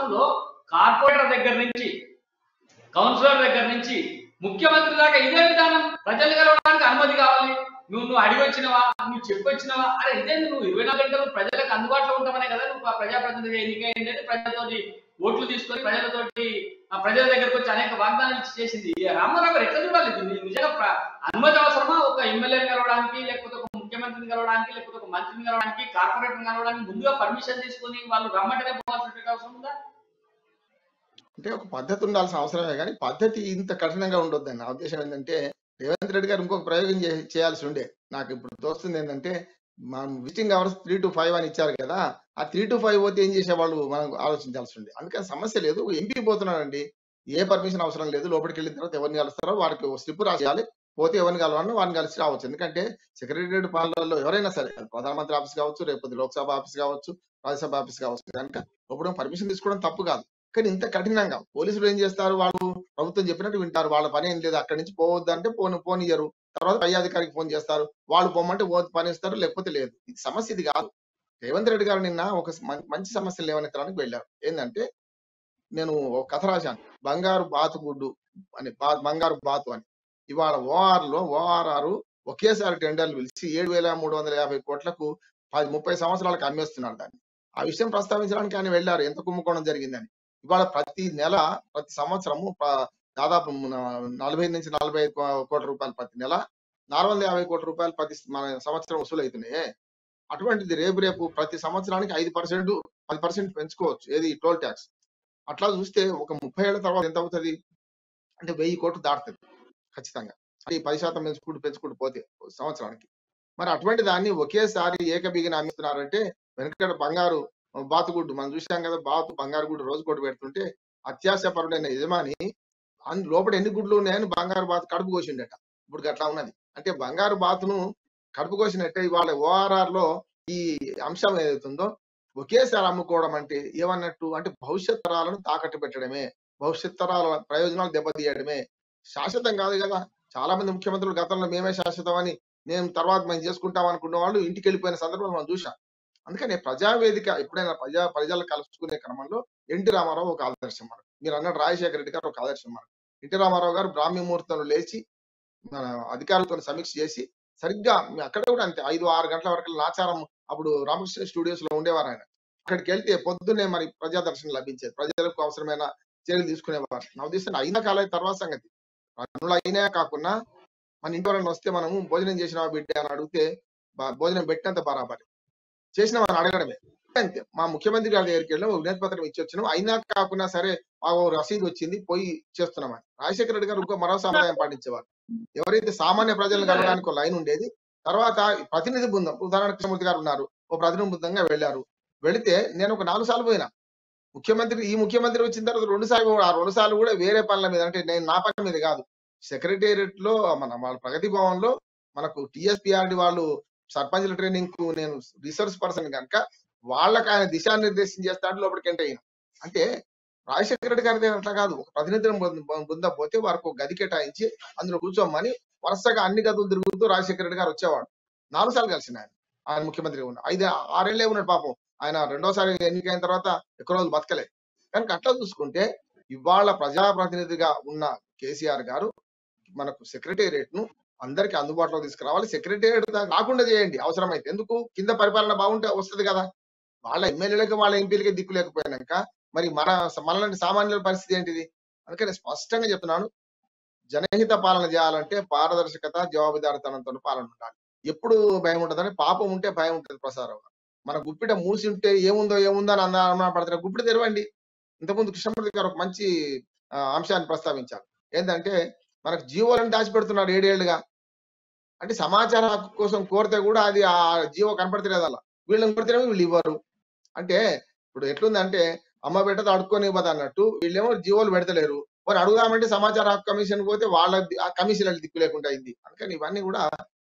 రాష్ట్రంలో కార్పొరేటర్ దగ్గర నుంచి కౌన్సిలర్ దగ్గర నుంచి ముఖ్యమంత్రి దాకా ఇదే విధానం. ప్రజలు కలవడానికి అనుమతి కావాలి, నువ్వు అడిగి వచ్చినవా, నువ్వు చెప్పొచ్చినవా, అరే ఇదే నువ్వు 24 గంటలు ప్రజలకు అందుబాటులో ఉంటామనే కదా నువ్వు ప్రజాప్రతినిధిగా ఎన్నికైంది. ప్రజలతోటి ఓట్లు తీసుకొని ప్రజలతోటి ప్రజల దగ్గరకు వచ్చి అనేక వాగ్దానాలు చేసింది. రామారావు గారు ఎట్లా చూడాలి దీన్ని? నిజంగా అనుమతి అవసరమా? ఒక ఎమ్మెల్యేని కలవడానికి, లేకపోతే ఒక ముఖ్యమంత్రిని కలవడానికి, లేకపోతే ఒక మంత్రిని కలవడానికి, కార్పొరేటర్ని కలవడానికి ముందుగా పర్మిషన్ తీసుకొని వాళ్ళు రమ్మంటేనే పోవాల్సిన అవసరం ఉందా? అంటే ఒక పద్ధతి ఉండాల్సిన అవసరమే, కానీ పద్ధతి ఇంత కఠినంగా ఉండొద్దని నా ఉద్దేశం. ఏంటంటే రేవంత్ రెడ్డి గారు ఇంకొక ప్రయోగం చేయాల్సి ఉండే. నాకు ఇప్పుడు తోస్తుంది ఏంటంటే, మనం విజిటింగ్ అవర్స్ 3 to 5 అని ఇచ్చారు కదా, ఆ 3 to 5 పోతే ఏం చేసేవాళ్ళు మనం ఆలోచించాల్సి ఉండే. అందుకని సమస్య లేదు. ఎంపీ పోతున్నాడండి, ఏ పర్మిషన్ అవసరం లేదు. లోపలికి వెళ్ళిన తర్వాత ఎవరిని కలుస్తారో వారికి స్లిప్ రాసేయాలి, పోతే ఎవరిని కలవాలన్నా వారిని కలిసి రావచ్చు. ఎందుకంటే సెక్రటేరియట్ పాలనలో ఎవరైనా సరే, ప్రధానమంత్రి ఆఫీస్ కావచ్చు, లేకపోతే లోక్సభ ఆఫీస్ కావచ్చు, రాజ్యసభ ఆఫీస్ కావచ్చు, కనుక లోపల పర్మిషన్ తీసుకోవడం తప్పు కాదు. కానీ ఇంత కఠినంగా పోలీసులు ఏం చేస్తారు, వాళ్ళు ప్రభుత్వం చెప్పినట్టు వింటారు. వాళ్ళ పని ఏం లేదు, అక్కడి నుంచి పోవద్దు అంటే పోనియరు. తర్వాత పై అధికారికి ఫోన్ చేస్తారు, వాళ్ళు పోమంటే పనిస్తారు, లేకపోతే లేదు. ఇది సమస్య ఇది కాదు. రేవంత్ రెడ్డి గారు నిన్న ఒక మంచి సమస్యలు లేవనెత్తడానికి వెళ్ళారు. ఏంటంటే, నేను ఒక కథ రాశాను, బంగారు బాతుగుడ్డు అని, బంగారు బాతు అని. ఇవాళ ఓఆర్ఆర్ ఒకేసారి టెండర్లు పిలిచి 7,350 కోట్లకు 30 సంవత్సరాలకు అమ్మేస్తున్నాడు దాన్ని. ఆ విషయం ప్రస్తావించడానికి ఆయన వెళ్ళారు, ఎంత కుంభకోణం జరిగిందని. ఇవాళ ప్రతి సంవత్సరము దాదాపు 40 నుంచి 45 కోట్ల రూపాయలు ప్రతి నెల, 450 కోట్ల రూపాయలు ప్రతి సంవత్సరం వసూలవుతున్నాయి. అటువంటిది రేపు ప్రతి సంవత్సరానికి 5%, 10% పెంచుకోవచ్చు, ఏది టోల్ ట్యాక్స్. అట్లా చూస్తే ఒక 30 ఏళ్ల తర్వాత ఎంత అవుతుంది అంటే 1000 కోట్లు దాటుతుంది ఖచ్చితంగా. అది 10% పెంచుకుంటూ పోతే సంవత్సరానికి. మరి అటువంటి దాన్ని ఒకేసారి ఏకబిగిన అమ్మిస్తున్నారంటే, వెనకట బంగారు బాతుగుడ్డు మనం చూసాం కదా, బంగారు గుడ్డు రోజు కోటి పెడుతుంటే అత్యాశపరుడైన యజమాని లోపల ఎన్ని గుడ్లు ఉన్నాయని బంగారు బాతు కడుపు కోసిండట. ఇప్పుడు గట్లా ఉన్నది. అంటే బంగారు బాతును కడుపు కోసినట్టే ఇవాళ ఓఆర్ఆర్ లో ఈ అంశం ఏదైతుందో ఒకేసారి అమ్ముకోవడం అంటే ఏమన్నట్టు అంటే భవిష్యత్ తరాలను తాకట్టు పెట్టడమే, భవిష్యత్ తరాల ప్రయోజనాలు దెబ్బతీయడమే. శాశ్వతం కాదు కదా. చాలా మంది ముఖ్యమంత్రులు గతంలో మేమే శాశ్వతం అని, మేము తర్వాత మేము చేసుకుంటాం అనుకున్న వాళ్ళు ఇంటికి వెళ్ళిపోయిన సందర్భం మనం చూసాం. అందుకని ప్రజావేదిక ఎప్పుడైనా ప్రజలు కలుసుకునే క్రమంలో ఎన్టీ రామారావు ఒక ఆదర్శం మనకు. మీరు అన్నట్టు రాజశేఖర రెడ్డి గారు ఒక ఆదర్శం మనకు. ఎన్టీ రామారావు గారు బ్రాహ్మీ ముహూర్తంలో లేచి అధికారులతో సమీక్ష చేసి, సరిగ్గా అక్కడ కూడా అంతే 5-6 గంటల వరకు నాచారం, అప్పుడు రామకృష్ణ స్టూడియోస్ లో ఉండేవారు ఆయన. అక్కడికి వెళ్తే పొద్దున్నే మరి ప్రజాదర్శనం లభించేది, ప్రజలకు అవసరమైన చర్యలు తీసుకునేవారు. నా ఉద్దేశం అయినా కాలేదు తర్వాత సంగతి. పనులు అయినా కాకుండా మన ఇంటి వాళ్ళని వస్తే మనము భోజనం చేసినావా బిడ్డ అని అడిగితే భోజనం పెట్టినంత బరాబరి చేసినామని అడగడమే అంతే. మా ముఖ్యమంత్రి గారి దగ్గరికి వెళ్ళాం, వినతి పత్రం ఇచ్చి వచ్చినాం, అయినా కాకుండా సరే రసీదు వచ్చింది పోయి చేస్తున్నామని. రాజశేఖర రెడ్డి గారు ఇంకో మరో సాంప్రదాయం పాటించేవారు. ఎవరైతే సామాన్య ప్రజలను కలవడానికి ఒక లైన్ ఉండేది, తర్వాత ప్రతినిధి బృందం, ఉదాహరణ కృష్ణమూర్తి గారు ఉన్నారు, ఒక ప్రతినిధి బృందంగా వెళ్ళారు. వెళితే నేను ఒక 4 సార్లు పోయినా. ఈ ముఖ్యమంత్రి వచ్చిన తర్వాత 2 సార్లు, ఆ 2 సార్లు కూడా వేరే పనుల మీద, అంటే నేను నా పని మీద కాదు. సెక్రటేరియట్ లో వాళ్ళ ప్రగతి భవన్ లో మనకు టీఎస్పీఆర్డి వాళ్ళు సర్పంచ్ల ట్రైనింగ్ కు నేను రిసోర్స్ పర్సన్ కనుక వాళ్ళకి ఆయన దిశానిర్దేశం చేస్తాడు లోపలికి ఎంటర్ అయినా. అంటే రాజశేఖర రెడ్డి గారి అట్లా కాదు. ఒక ప్రతినిధులను బృందం పోతే వారికి ఒక గది కేటాయించి అందులో కూర్చోమని వరుసగా అన్ని గదులు తిరుగుతూ రాజశేఖర రెడ్డి గారు వచ్చేవాడు. 4 సార్లు కలిసిన ఆయన ముఖ్యమంత్రిగా ఉన్న 5-6 ఏళ్లే ఉన్నాడు పాపం. ఆయన రెండోసారి ఎన్నికైన తర్వాత ఎక్కువ రోజులు బతకలేదు. కనుక అట్లా చూసుకుంటే ఇవాళ ప్రజాప్రతినిధిగా ఉన్న కేసీఆర్ గారు మనకు సెక్రటేరియట్ ను అందరికి అందుబాటులో తీసుకురావాలి. సెక్రటేరియట్ రాకుండా చేయండి అవసరమైతే. ఎందుకు? కింద పరిపాలన బాగుంటే వస్తుంది కదా. వాళ్ళ ఎమ్మెల్యేలకు వాళ్ళ ఎంపీలకే దిక్కు లేకపోయినాక మరి మనలాంటి సామాన్యుల పరిస్థితి ఏంటిది? అందుకని స్పష్టంగా చెప్తున్నాను, జనహిత పాలన చేయాలంటే పారదర్శకత, జవాబుదారితనంతో పాలన ఉండాలి. ఎప్పుడు భయం ఉంటుందని, పాపం ఉంటే భయం ఉంటుంది. ప్రసారం మన గుప్పిట మూసి ఉంటే ఏముందో అని అన్న పడుతున్న గుప్పిట తెరవండి. ఇంతకుముందు కృష్ణమూర్తి గారు ఒక మంచి అంశాన్ని ప్రస్తావించారు. ఏంటంటే మనకు జీవోలను దాచిపెడుతున్నాడు 7 ఏళ్లుగా. అంటే సమాచార హక్కు కోసం కోరితే కూడా అది ఆ జీవో కనపడతలేదు. అలా వీళ్ళని కొడితేనేమో వీళ్ళు ఇవ్వరు. అంటే ఇప్పుడు ఎట్లుందంటే అమ్మ పెట్టదు అడుక్కొని ఇవ్వదు అన్నట్టు, వీళ్ళేమో జీవోలు పెడతలేరు. మరి అడుగుదామంటే సమాచార హక్కు కమిషన్ పోతే వాళ్ళ ఆ కమిషన్లు దిక్కు లేకుండా అయింది. అందుకని ఇవన్నీ కూడా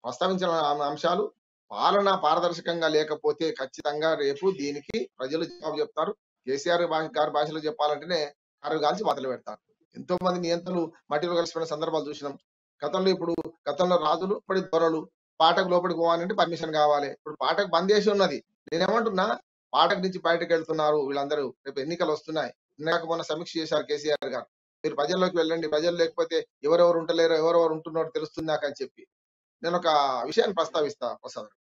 ప్రస్తావించిన అంశాలు. పాలన పారదర్శకంగా లేకపోతే ఖచ్చితంగా రేపు దీనికి ప్రజలు జవాబు చెప్తారు. కేసీఆర్ గారి భాషలో చెప్పాలంటేనే కర్రు కాల్చి బాధలు పెడతారు. ఎంతో మంది నియంత్రణలు మట్టిలో కలిసిపోయిన సందర్భాలు చూసినాం గతంలో రాజులు, ఇప్పుడు దొరలు. పాటకు లోపలికి పోవాలంటే పర్మిషన్ కావాలి. ఇప్పుడు పాటకు బంద్ చేసి ఉన్నది. నేనేమంటున్నా, పాటకు నుంచి బయటకు వెళ్తున్నారు వీళ్ళందరూ. రేపు ఎన్నికలు వస్తున్నాయి. నిన్నగాక మొన్న సమీక్ష చేశారు కేసీఆర్ గారు. మీరు ప్రజల్లోకి వెళ్ళండి. ప్రజలు లేకపోతే ఎవరెవరు ఉంటలేరో, ఎవరెవరు ఉంటున్నారో తెలుస్తుంది నాకని చెప్పి. నేను ఒక విషయాన్ని ప్రస్తావిస్తా ప్రసాద్ గారు.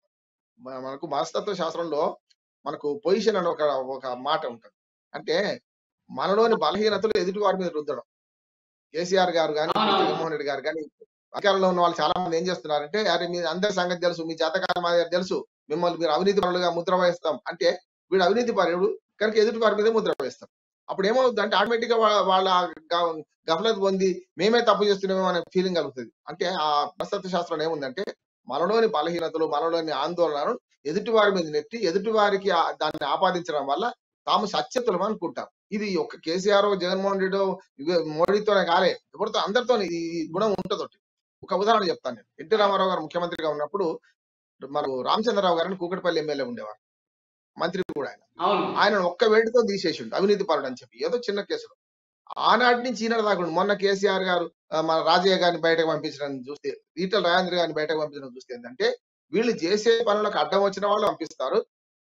మనకు మనస్తత్వ శాస్త్రంలో మనకు పొజిషన్ అని ఒక ఒక మాట ఉంటది. అంటే మనలోని బలహీనతలు ఎదుటి వారి మీద రుద్దడం. కేసీఆర్ గారు గాని, అవునవును. జగన్మోహన్ రెడ్డి గారు గాని అధికారంలో ఉన్న వాళ్ళు చాలా మంది ఏం చేస్తున్నారంటే, అరే మీ అందరి సంగతి తెలుసు, మీ జాతకాల మాది తెలుసు, మిమ్మల్ని మీరు అవినీతి పరులుగా ముద్ర వేస్తాం అంటే, వీడు అవినీతి పరుడు కనుక ఎదుటి వారి మీద ముద్ర వేస్తాం. అప్పుడు ఏమవుతుందంటే ఆటోమేటిక్ గా వాళ్ళ గఫలత్ పొంది మేమే తప్పు చేస్తున్నామేమో అనే ఫీలింగ్ కలుగుతుంది. అంటే ఆ మనస్తత్వ శాస్త్రం ఏముందంటే, మనలోని బలహీనతలు, మనలోని ఆందోళనలను ఎదుటి వారి మీద నెట్టి, ఎదుటి వారికి దాన్ని ఆపాదించడం వల్ల తాము సత్యతులం అనుకుంటారు. ఇది ఒక కేసీఆర్, జగన్మోహన్ రెడ్డి, మోడీతోనే కాలే, ఎవరితో అందరితో ఈ గుణం ఉంటదొకటి. ఒక ఉదాహరణ చెప్తాను నేను. ఎన్టీ రామారావు గారు ముఖ్యమంత్రిగా ఉన్నప్పుడు మనకు రామచంద్రరావు గారిని కూకట్పల్లి ఎమ్మెల్యే ఉండేవారు. మంత్రి కూడా ఆయన. అవును. ఆయన ఒక్క వేటుతో తీసేసిండు అవినీతి పరుడు అని చెప్పి. ఏదో చిన్న కేసులో. ఆనాటి నుంచి ఈనాడు దాకా మొన్న కేసీఆర్ గారు మన రాజయ్య గారిని బయటకు పంపించడం చూస్తే, ఈటల రాజేంద్ర గారిని బయటకు పంపించడం చూస్తే ఏంటంటే, వీళ్ళు చేసే పనులకు అడ్డం వచ్చిన వాళ్ళు పంపిస్తారు.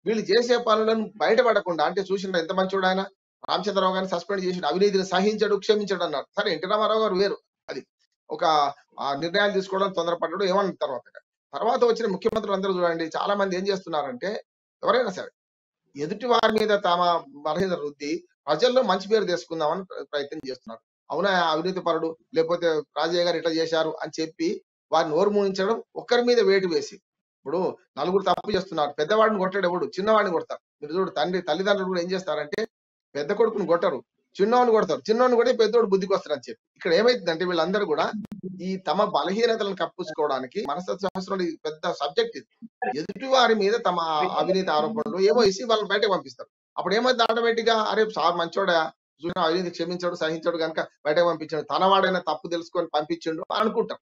వీళ్ళు చేసే పనులను బయటపడకుండా, అంటే చూసిన ఎంత మంచోడు ఆయన. రామచంద్రరావు గారిని సస్పెండ్ చేసి అవినీతిని సహించడు, క్షమించడు అన్నారు. సరే ఎన్టీ రామారావు గారు వేరు. అది ఒక నిర్ణయాలు తీసుకోవడం తొందరపడ్డాడు ఏమన్న తర్వాత. తర్వాత వచ్చిన ముఖ్యమంత్రులు అందరూ చూడండి, చాలా మంది ఏం చేస్తున్నారంటే, ఎవరైనా సరే ఎదుటి వారి మీద తమ బలహీనత రుద్ది ప్రజల్లో మంచి పేరు తెచ్చుకుందామని ప్రయత్నం చేస్తున్నారు. అవునా అవినీతి పరుడు, లేకపోతే రాజయ్య గారు ఇట్లా చేశారు అని చెప్పి వారిని నోరు మూయించడం, ఒక్కరి మీద వేటు వేసి. ఇప్పుడు నలుగురు తప్పు చేస్తున్నారు, పెద్దవాడిని కొట్టాడు ఎవడు, చిన్నవాడిని కొడతారు. మీరు చూడు తల్లిదండ్రులు కూడా ఏం చేస్తారంటే, పెద్ద కొడుకుని కొట్టరు, చిన్నవాడిని కొడతారు. చిన్నవాడిని కూడా పెద్దోడు బుద్ధికి వస్తారని చెప్పి. ఇక్కడ ఏమైతుందంటే వీళ్ళందరూ కూడా ఈ తమ బలహీనతలను కప్పుకోవడానికి మనస్తత్వ శాస్త్రంలో ఇది పెద్ద సబ్జెక్ట్ ఇది. ఎదుటి వారి మీద తమ అవినీతి ఆరోపణలు ఏమో వేసి వాళ్ళని బయటకు పంపిస్తారు. అప్పుడు ఏమైంది ఆటోమేటిక్ గా, అరే సార్ మంచోడా, చూసిన అవినీతి క్షమించాడు, సహించాడు కనుక బయటకు పంపించాడు, తనవాడైనా తప్పు తెలుసుకొని పంపించిండు అనుకుంటారు.